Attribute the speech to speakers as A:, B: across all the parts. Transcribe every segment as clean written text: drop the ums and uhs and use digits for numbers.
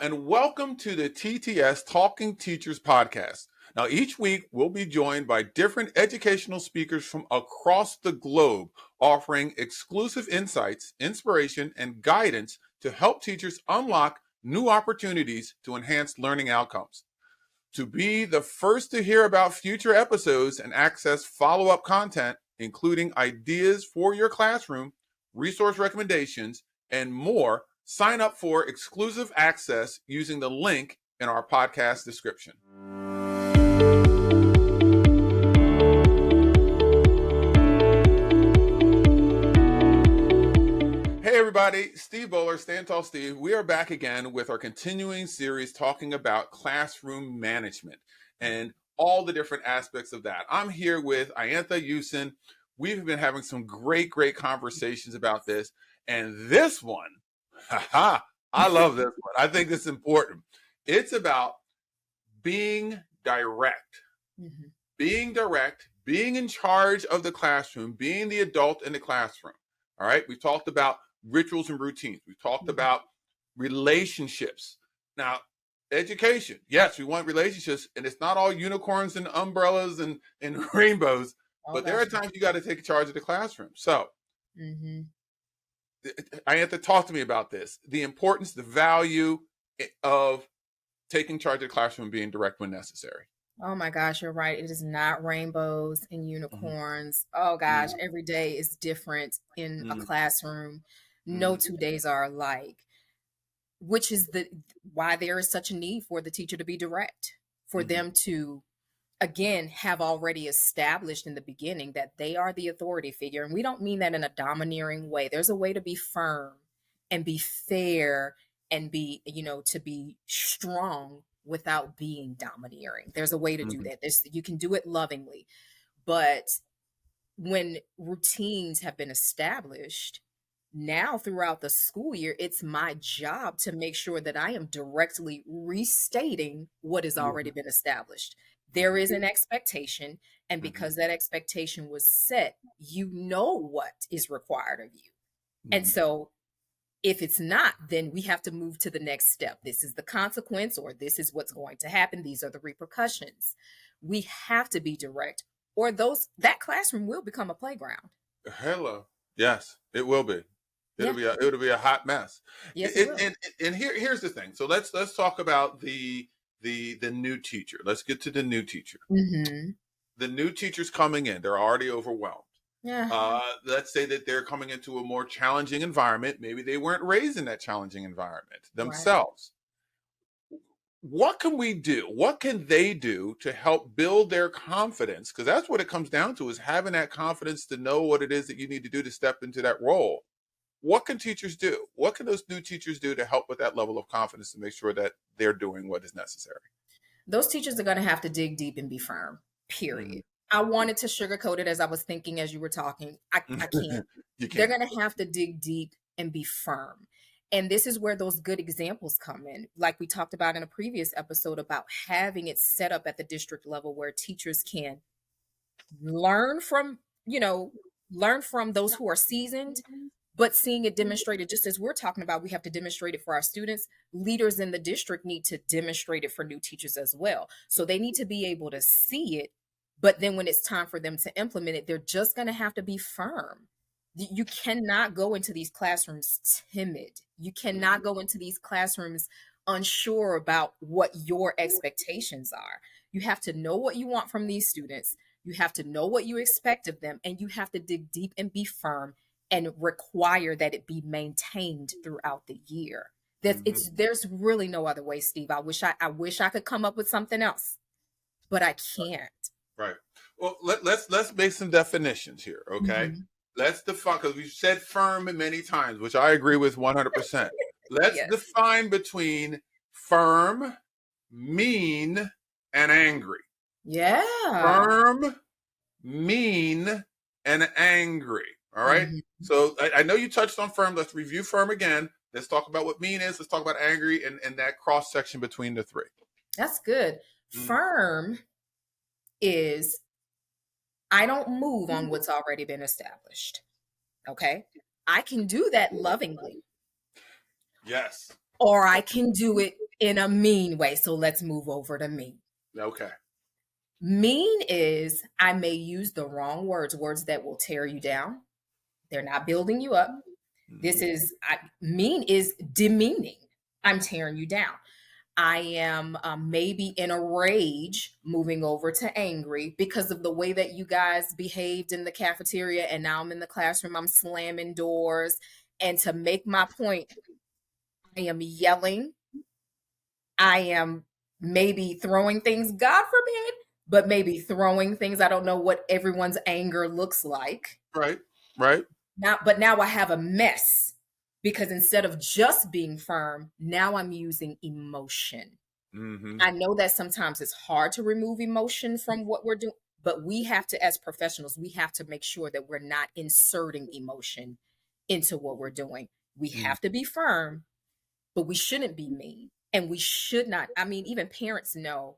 A: and welcome to the TTS Talking Teachers podcast. Now, each week we'll be joined by different educational speakers from across the globe, offering exclusive insights, inspiration, and guidance to help teachers unlock new opportunities to enhance learning outcomes. To be the first to hear about future episodes and access follow-up content, including ideas for your classroom, resource recommendations, and more, sign up for exclusive access using the link in our podcast description. Hey everybody, Steve Bollar, Stand Tall Steve. We are back again with our continuing series talking about classroom management and all the different aspects of that. I'm here with Iantha Ussin. We've been having some great conversations about this. And this one, I love this one. I think it's important. It's about being direct. Mm-hmm. Being direct, being in charge of the classroom, being the adult in the classroom. All right, we talked about rituals and routines. We talked about relationships. Now, education. Yes, we want relationships, and it's not all unicorns and umbrellas and rainbows, but there are times you got to take charge of the classroom. So, I have to talk to me about this. The importance, the value of taking charge of the classroom and being direct when necessary.
B: Oh my gosh, you're right. It is not rainbows and unicorns. Oh gosh, every day is different in a classroom. No 2 days are alike, which is why there is such a need for the teacher to be direct, for them to, again, have already established in the beginning that they are the authority figure. And we don't mean that in a domineering way. There's a way to be firm and be fair and be, to be strong without being domineering. There's a way to do that. You can do it lovingly. But when routines have been established, now throughout the school year, it's my job to make sure that I am directly restating what has already been established. There is an expectation, and because that expectation was set, you know what is required of you. And so if it's not, then we have to move to the next step. This is the consequence, or this is what's going to happen. These are the repercussions. We have to be direct, or that classroom will become a playground.
A: Hello. Yes, it will be. It'll be a hot mess.
B: Yes,
A: and here's the thing. So let's talk about the new teacher. Let's get to the new teacher. The new teacher's coming in. They're already overwhelmed. Yeah. Let's say that they're coming into a more challenging environment. Maybe they weren't raised in that challenging environment themselves. Right. What can we do? What can they do to help build their confidence? Because that's what it comes down to, is having that confidence to know what it is that you need to do to step into that role. What can teachers do? What can those new teachers do to help with that level of confidence to make sure that they're doing what is necessary?
B: Those teachers are going to have to dig deep and be firm, period. I wanted to sugarcoat it as I was thinking as you were talking. I can't. They're going to have to dig deep and be firm. And this is where those good examples come in. Like we talked about in a previous episode about having it set up at the district level where teachers can learn from those who are seasoned, but seeing it demonstrated, just as we're talking about, we have to demonstrate it for our students. Leaders in the district need to demonstrate it for new teachers as well. So they need to be able to see it. But then when it's time for them to implement it, they're just going to have to be firm. You cannot go into these classrooms timid. You cannot go into these classrooms unsure about what your expectations are. You have to know what you want from these students. You have to know what you expect of them. And you have to dig deep and be firm and require that it be maintained throughout the year. There's really no other way, Steve. I wish I could come up with something else, but I can't.
A: Right. Well, let's make some definitions here, okay? Let's define, because we've said firm many times, which I agree with 100%. Let's define between firm, mean, and angry.
B: Yeah.
A: Firm, mean, and angry. All right. So I know you touched on firm. Let's review firm again. Let's talk about what mean is. Let's talk about angry and that cross section between the three.
B: That's good. Firm is I don't move on what's already been established. Okay. I can do that lovingly.
A: Yes.
B: Or I can do it in a mean way. So let's move over to mean.
A: Okay.
B: Mean is I may use the wrong words that will tear you down. They're not building you up. This is mean is demeaning. I'm tearing you down. I am maybe in a rage, moving over to angry because of the way that you guys behaved in the cafeteria. And now I'm in the classroom, I'm slamming doors. And to make my point, I am yelling. I am maybe throwing things, God forbid, but maybe throwing things. I don't know what everyone's anger looks like.
A: Right. Right.
B: Now I have a mess because instead of just being firm, now I'm using emotion. I know that sometimes it's hard to remove emotion from what we're doing, but we have to, as professionals, we have to make sure that we're not inserting emotion into what we're doing. We have to be firm, but we shouldn't be mean. And we should not, I mean, even parents know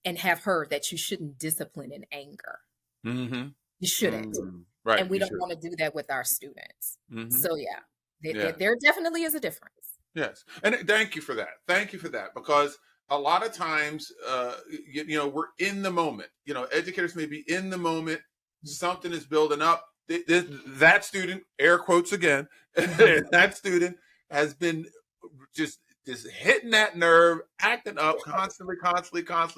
B: and have heard that you shouldn't discipline in anger. You shouldn't.
A: Right.
B: And we don't want to do that with our students. So
A: Yeah.
B: there definitely is a difference.
A: Yes. And thank you for that. Thank you for that. Because a lot of times, we're in the moment. Educators may be in the moment. Something is building up. That student, air quotes again, that student has been just hitting that nerve, acting up constantly,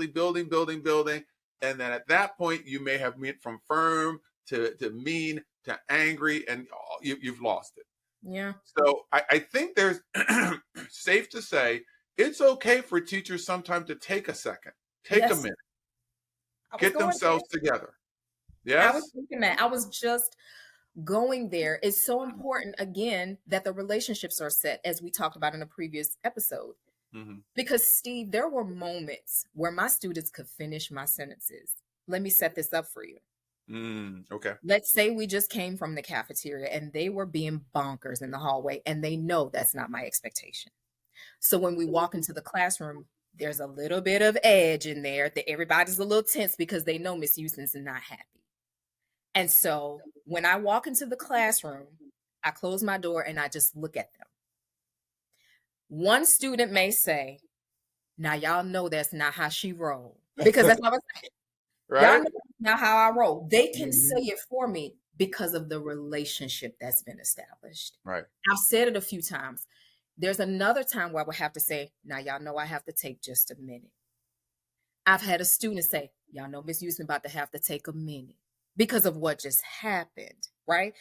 A: building. And then at that point, you may have went from firm to mean to angry, and you've lost it.
B: Yeah.
A: So I think there's safe to say it's okay for teachers sometimes to take a second, take a minute, get themselves together. Yes.
B: I was thinking that. I was just going there. It's so important, again, that the relationships are set, as we talked about in a previous episode. Because, Steve, there were moments where my students could finish my sentences. Let me set this up for you.
A: Okay.
B: Let's say we just came from the cafeteria and they were being bonkers in the hallway, and they know that's not my expectation. So when we walk into the classroom, there's a little bit of edge in there that everybody's a little tense because they know Miss Ussin's not happy. And so when I walk into the classroom, I close my door and I just look at them. One student may say, now y'all know that's not how she rolled, because that's not what I say. Right? Y'all know that's not how I roll. They can say it for me because of the relationship that's been established.
A: Right.
B: I've said it a few times. There's another time where I would have to say, now y'all know I have to take just a minute. I've had a student say, y'all know Miss Ussin about to have to take a minute because of what just happened, right?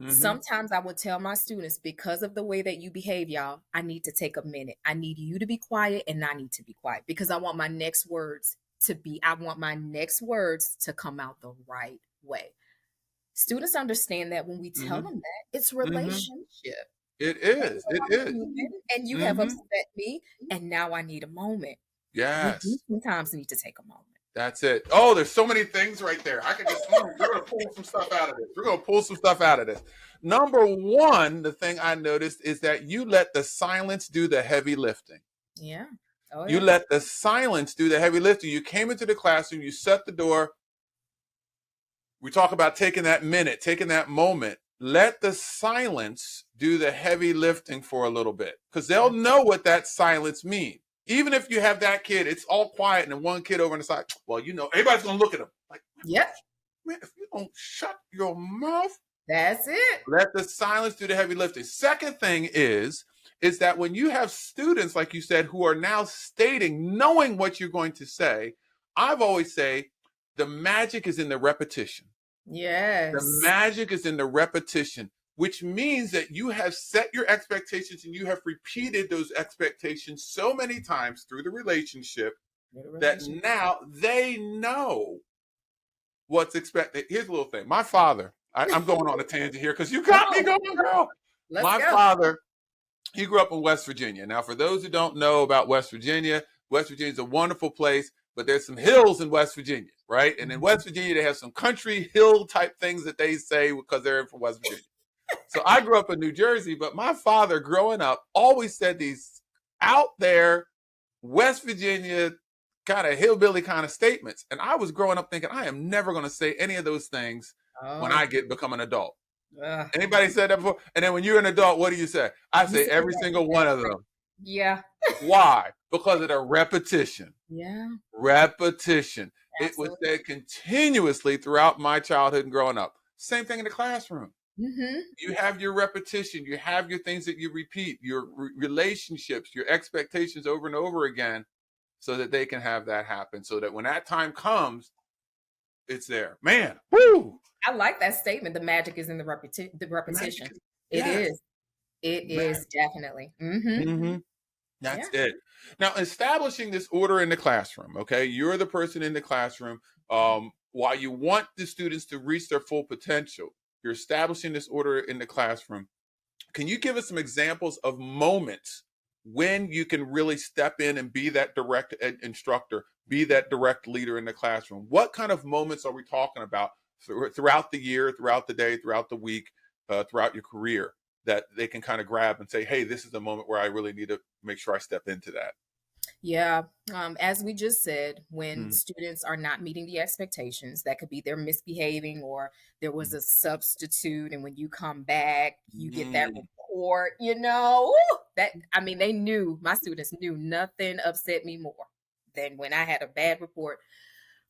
B: Sometimes I would tell my students, because of the way that you behave, y'all, I need to take a minute. I need you to be quiet and I need to be quiet because I want my next words to come out the right way. Students understand that when we tell them that, it's relationship.
A: It is.
B: And you have upset me, and now I need a moment.
A: Yes.
B: We sometimes need to take a moment.
A: That's it. Oh, there's so many things right there. I can just, we're going to pull some stuff out of this. Number one, the thing I noticed is that you let the silence do the heavy lifting.
B: Yeah.
A: Oh, yeah. You let the silence do the heavy lifting. You came into the classroom, you shut the door. We talk about taking that minute, taking that moment. Let the silence do the heavy lifting for a little bit, because they'll know what that silence means. Even if you have that kid, it's all quiet, and then one kid over on the side, well, everybody's going to look at him. Like,
B: yep.
A: Man, if you don't shut your mouth.
B: That's it.
A: Let the silence do the heavy lifting. Second thing is that when you have students, like you said, who are now stating, knowing what you're going to say, I've always say the magic is in the repetition.
B: Yes.
A: The magic is in the repetition, which means that you have set your expectations and you have repeated those expectations so many times through the relationship that now they know what's expected. Here's a little thing. My father, I'm going on a tangent here because you got me going, girl. My father, he grew up in West Virginia. Now, for those who don't know about West Virginia is a wonderful place, but there's some hills in West Virginia, right? And in West Virginia, they have some country hill type things that they say because they're from West Virginia. So I grew up in New Jersey, but my father growing up always said these out there West Virginia kind of hillbilly kind of statements. And I was growing up thinking, I am never going to say any of those things when I become an adult. Anybody said that before? And then when you're an adult, what do you say? I say every single one of them.
B: Yeah.
A: Why? Because of the repetition.
B: Yeah,
A: Repetition. It was
B: absolutely.
A: said continuously throughout my childhood and growing up. Same thing in the classroom.
B: Mm-hmm.
A: You have your repetition, you have your things that you repeat, your relationships, your expectations over and over again, so that they can have that happen. So that when that time comes, it's there. Man, woo!
B: I like that statement. The magic is in the
A: Magic
B: repetition.
A: is,
B: It
A: yes,
B: is. It is
A: magic.
B: definitely. Mm-hmm.
A: That's
B: Yeah.
A: it. Now, establishing this order in the classroom, okay? You're the person in the classroom. While you want the students to reach their full potential, you're establishing this order in the classroom. Can you give us some examples of moments when you can really step in and be that direct instructor, be that direct leader in the classroom? What kind of moments are we talking about throughout the year, throughout the day, throughout the week, throughout your career that they can kind of grab and say, hey, this is the moment where I really need to make sure I step into that?
B: Yeah. As we just said, when
A: Mm,
B: students are not meeting the expectations, that could be they're misbehaving or there was a substitute. And when you come back, you get that
A: mm,
B: report, Ooh, that, I mean, my students knew nothing upset me more than when I had a bad report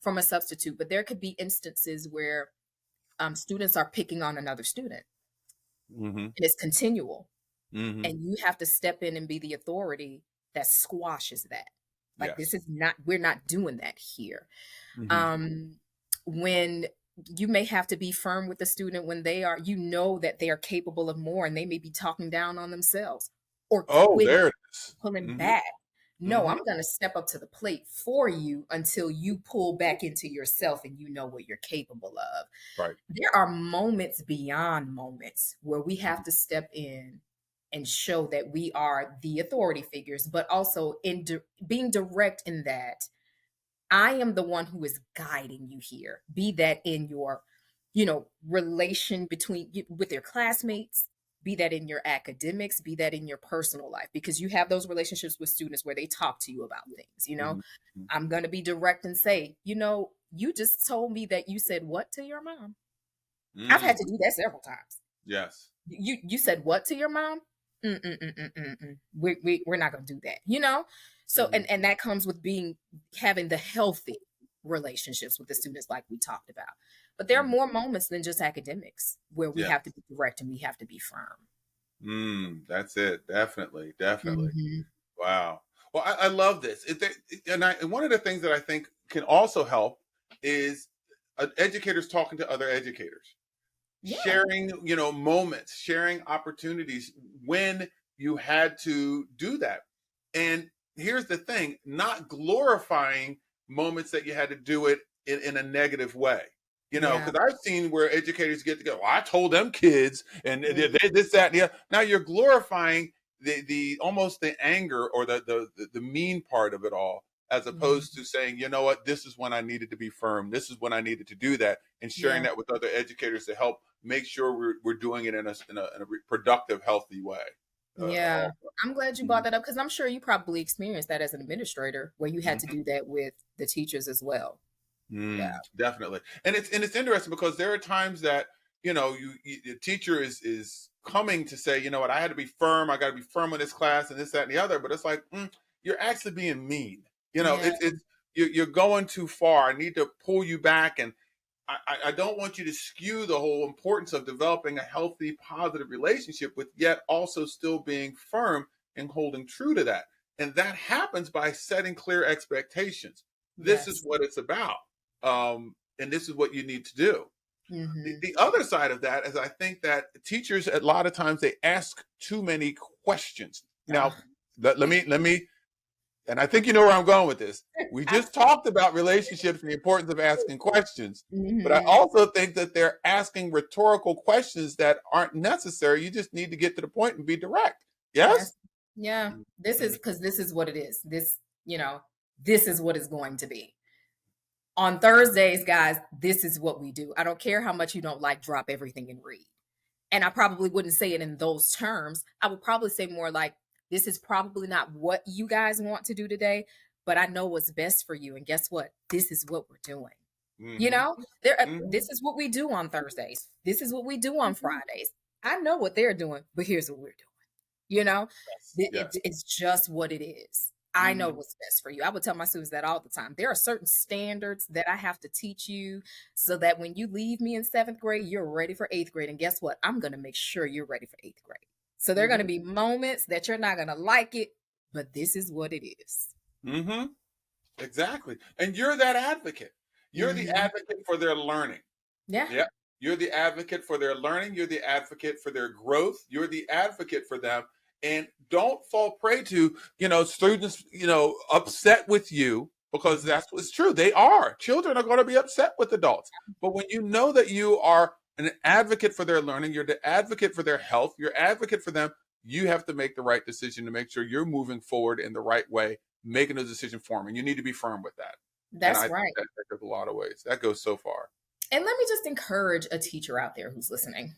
B: from a substitute. But there could be instances where students are picking on another student
A: mhm,
B: and it's continual.
A: mhm.
B: And you have to step in and be the authority that squashes that. Like, this
A: Yes.
B: is not, we're not doing that here.
A: Mhm.
B: um when you may have to be firm with the student when they are, that they are capable of more and they may be talking down on themselves or
A: Oh,
B: quitting,
A: there it is.
B: pulling
A: Mhm,
B: back. No,
A: mhm.
B: I'm going to step up to the plate for you until you pull back into yourself and you know what you're capable of.
A: Right.
B: There are moments beyond moments where we have
A: Mhm,
B: to step in and show that we are the authority figures, but also being direct in that I am the one who is guiding you here. Be that in your, relation between you with your classmates, be that in your academics, be that in your personal life, because you have those relationships with students where they talk to you about things.
A: mhm, mhm.
B: I'm going to be direct and say, you just told me that you said what to your mom. I've had
A: Mm,
B: to do that several times.
A: yes.
B: You said what to your mom? Mm-mm-mm-mm-mm. We're not going to do that. So,
A: Mhm,
B: and that comes with having the healthy relationships with the students like we talked about. But there are
A: mhm.
B: more moments than just academics where we
A: Yeah.
B: have to be direct and we have to be firm.
A: That's it. Definitely, definitely.
B: Hmm.
A: Wow. Well, I love this. And one of the things that I think can also help is educators talking to other educators,
B: Yeah.
A: sharing, moments, sharing opportunities when you had to do that. And here's the thing, not glorifying moments that you had to do it in a negative way.
B: Yeah.
A: Because I've seen where educators get to go, well, I told them kids and
B: Mm.
A: they this, that, and the other. Now you're glorifying the almost the anger or the mean part of it all, as
B: Yeah.
A: opposed to saying, you know what, this is when I needed to be firm. This is when I needed to do that, and sharing
B: Yeah.
A: that with other educators to help make sure we're doing it in a productive, healthy way.
B: Yeah.
A: Also.
B: I'm glad you brought
A: Mhm.
B: that up because I'm sure you probably experienced that as an administrator where you had to
A: Mhm.
B: do that with the teachers as well. Yeah.
A: Definitely, and it's interesting because there are times that the teacher is coming to say, you know what, I had to be firm. I got to be firm in this class and this, that, and the other. But it's like you're actually being mean.
B: Yeah.
A: You're going too far. I need to pull you back, and I don't want you to skew the whole importance of developing a healthy, positive relationship with yet also still being firm and holding true to that. And that happens by setting clear expectations. This is
B: Yes.
A: what it's about. And this is what you need to do. The,
B: Hmm.
A: the other side of that is I think that teachers, a lot of times, they ask too many questions.
B: Uh,
A: Now, let me and I think you know where I'm going with this. We
B: I,
A: just talked about relationships and the importance of asking questions, but I
B: hmm.
A: also think that they're asking rhetorical questions that aren't necessary. You just need to get to the point and be direct. Yes?
B: Yes. Yeah. This is
A: Mhm.
B: because this is what it is. This is what it's going to be. On Thursdays, guys, this is what we do. I don't care how much you don't like drop everything and read. And I probably wouldn't say it in those terms. I would probably say more like, this is probably not what you guys want to do today, but I know what's best for you. And guess what? This is what we're doing.
A: Mhm.
B: This
A: Mhm.
B: is what we do on Thursdays. This is what we do on Fridays. I know what they're doing, but here's what we're doing. You know,
A: Yes.
B: it's just what it is. I know what's best for you. I would tell my students that all the time. There are certain standards that I have to teach you so that when you leave me in 7th grade, you're ready for 8th grade. And guess what? I'm going to make sure you're ready for 8th grade. So there are going to be moments that you're not going to like it, but this is what it is.
A: Mm-hmm. Exactly. And you're that advocate. You're the advocate for their learning.
B: Yeah.
A: Yeah. You're the advocate for their learning. You're the advocate for their growth. You're the advocate for them. And don't fall prey to, students, upset with you, because that's what's true. They are. Children are going to be upset with adults. But when you know that you are an advocate for their learning, you're the advocate for their health, you're advocate for them, you have to make the right decision to make sure you're moving forward in the right way, making a decision for them. And you need to be firm with that. And I
B: That's
A: think
B: right.
A: that goes a lot of ways. That goes so far.
B: And let me just encourage a teacher out there who's listening.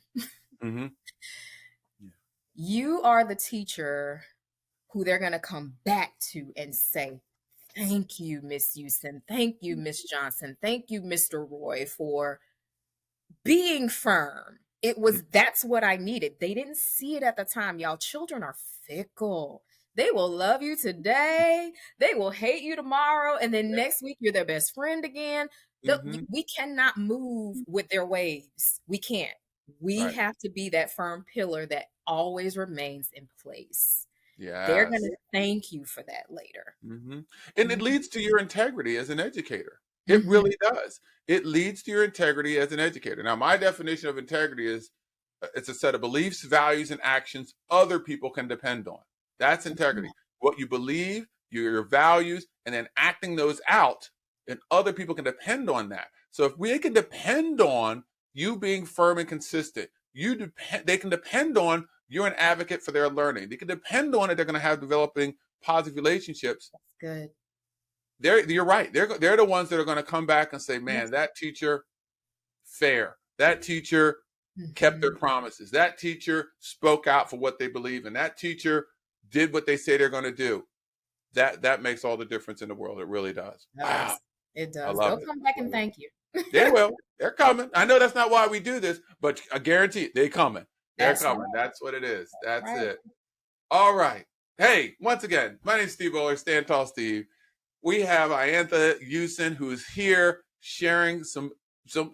A: Mm-hmm.
B: You are the teacher who they're going to come back to and say, thank you, Miss Ussin. Thank you, Miss Johnson. Thank you, Mr. Roy, for being firm. That's what I needed. They didn't see it at the time. Y'all, children are fickle. They will love you today. They will hate you tomorrow. And then next week, you're their best friend again. We cannot move with their waves. We can't. We have to be that firm pillar that always remains in place.
A: Yes.
B: They're going to thank you for that later.
A: And it leads to your integrity as an educator. It really does. It leads to your integrity as an educator. Now, my definition of integrity is it's a set of beliefs, values, and actions other people can depend on. That's integrity. What you believe, your values, and then acting those out, and other people can depend on that. So if they can depend on you being firm and consistent, they can depend on you're an advocate for their learning. They can depend on it. They're going to have developing positive relationships.
B: That's good.
A: You're right. They're the ones that are going to come back and say, man, that teacher, fair. That teacher kept their promises. That teacher spoke out for what they believe in. That teacher did what they say they're going to do. That makes all the difference in the world. It really does. Wow.
B: It does. They'll come back and thank you.
A: They will. They're coming. I know that's not why we do this, but I guarantee they're coming. They're coming. Right. That's what it is. That's it. All right. Hey, once again, my name is Steve Bollar, Stand Tall Steve. We have Iantha Ussin, who is here sharing some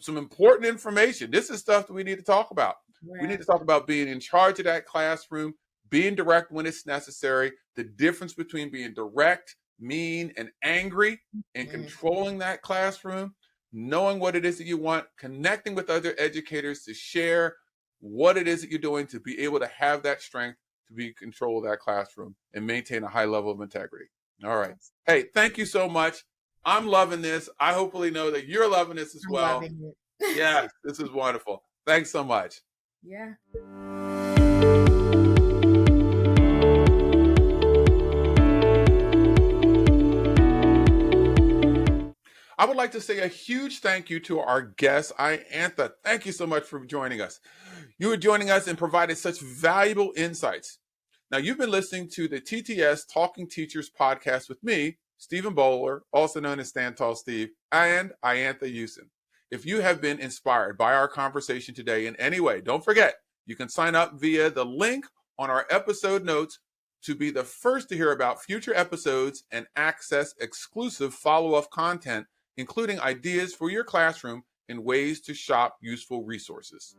A: important information. This is stuff that we need to talk about. Yeah. We need to talk about being in charge of that classroom, being direct when it's necessary, the difference between being direct, mean, and angry, and controlling that classroom, knowing what it is that you want, connecting with other educators to share what it is that you're doing to be able to have that strength to be in control of that classroom and maintain a high level of integrity. All right. Hey, thank you so much. I'm loving this. I hopefully know that you're loving this as well.
B: Loving it.
A: Yeah, this is wonderful. Thanks so much.
B: Yeah.
A: I would like to say a huge thank you to our guest, Iantha. Thank you so much for joining us. You are joining us and provided such valuable insights. Now, you've been listening to the TTS Talking Teachers podcast with me, Stephen Bollar, also known as Stand Tall Steve, and Iantha Ussin. If you have been inspired by our conversation today in any way, don't forget, you can sign up via the link on our episode notes to be the first to hear about future episodes and access exclusive follow-up content, including ideas for your classroom and ways to shop useful resources.